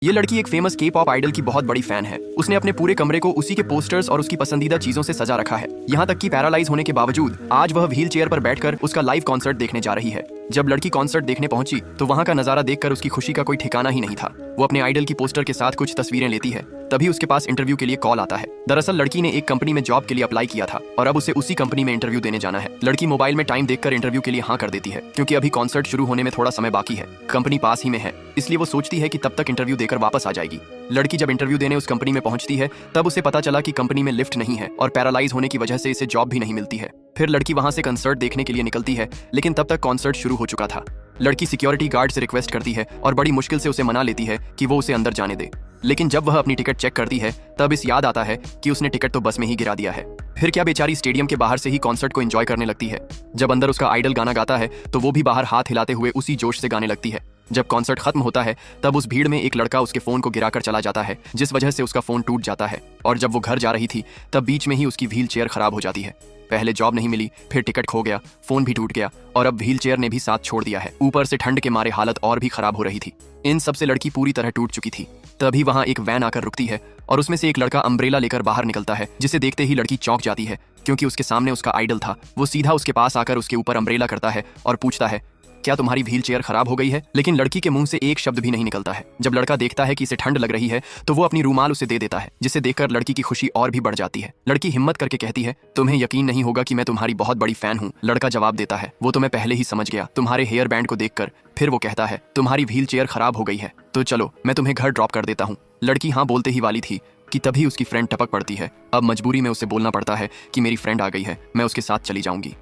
ये लड़की एक फेमस के पॉप आइडल की बहुत बड़ी फैन है। उसने अपने पूरे कमरे को उसी के पोस्टर्स और उसकी पसंदीदा चीजों से सजा रखा है। यहाँ तक कि पैरालाइज होने के बावजूद आज वह व्हील चेयर पर बैठकर उसका लाइव कॉन्सर्ट देखने जा रही है। जब लड़की कॉन्सर्ट देखने पहुंची तो वहाँ का नजारा देखकर उसकी खुशी का कोई ठिकाना ही नहीं था। वो अपने आइडल की पोस्टर के साथ कुछ तस्वीरें लेती है, तभी उसके पास इंटरव्यू के लिए कॉल आता है। दरअसल लड़की ने एक कंपनी में जॉब के लिए अप्लाई किया था और अब उसे उसी कंपनी में इंटरव्यू देने जाना है। लड़की मोबाइल में टाइम देखकर इंटरव्यू के लिए हाँ कर देती है, क्योंकि अभी कॉन्सर्ट शुरू होने में थोड़ा समय बाकी है। कंपनी पास ही में है, इसलिए वो सोचती है कि तब तक इंटरव्यू देकर वापस आ जाएगी। लड़की जब इंटरव्यू देने उस कंपनी में पहुंचती है तब उसे पता चला कि कंपनी में लिफ्ट नहीं है और पैरालाइज होने की वजह से इसे जॉब भी नहीं मिलती है। फिर लड़की वहां से कंसर्ट देखने के लिए निकलती है, लेकिन तब तक कॉन्सर्ट शुरू हो चुका था। लड़की सिक्योरिटी गार्ड से रिक्वेस्ट करती है और बड़ी मुश्किल से उसे मना लेती है कि वो उसे अंदर जाने दे। लेकिन जब वह अपनी टिकट चेक करती है तब इस याद आता है कि उसने टिकट तो बस में ही गिरा दिया है। फिर क्या बेचारी स्टेडियम के बाहर से ही कॉन्सर्ट को एंजॉय करने लगती है। जब अंदर उसका आइडल गाना गाता है तो वो भी बाहर हाथ हिलाते हुए उसी जोश से गाने लगती है। जब कॉन्सर्ट खत्म होता है तब उस भीड़ में एक लड़का उसके फोन को गिराकर चला जाता है, जिस वजह से उसका फोन टूट जाता है। और जब वो घर जा रही थी तब बीच में ही उसकी व्हील चेयर खराब हो जाती है। पहले जॉब नहीं मिली, फिर टिकट खो गया, फोन भी टूट गया और अब व्हील चेयर ने भी साथ छोड़ दिया है। ऊपर से ठंड के मारे हालत और भी खराब हो रही थी। इन सब से लड़की पूरी तरह टूट चुकी थी। तभी वहां एक वैन आकर रुकती है और उसमें से एक लड़का अम्ब्रेला लेकर बाहर निकलता है, जिसे देखते ही लड़की चौंक जाती है, क्योंकि उसके सामने उसका आइडल था। वो सीधा उसके पास आकर उसके ऊपर अम्ब्रेला करता है और पूछता है, क्या तुम्हारी व्हील चेयर खराब हो गई है? लेकिन लड़की के मुंह से एक शब्द भी नहीं निकलता है। जब लड़का देखता है कि इसे ठंड लग रही है तो वो अपनी रूमाल उसे दे देता है, जिसे देखकर लड़की की खुशी और भी बढ़ जाती है। लड़की हिम्मत करके कहती है, तुम्हें यकीन नहीं होगा कि मैं तुम्हारी बहुत बड़ी फैन हूँ। लड़का जवाब देता है, वो तो मैं पहले ही समझ गया, तुम्हारे हेयर बैंड को देखकर। फिर वो कहता है, तुम्हारी व्हील चेयर खराब हो गई है तो चलो मैं तुम्हें घर ड्रॉप कर देता हूँ। लड़की हाँ बोलते ही वाली थी कि तभी उसकी फ्रेंड टपक पड़ती है। अब मजबूरी में उसे बोलना पड़ता है कि मेरी फ्रेंड आ गई है, मैं उसके साथ चली जाऊंगी।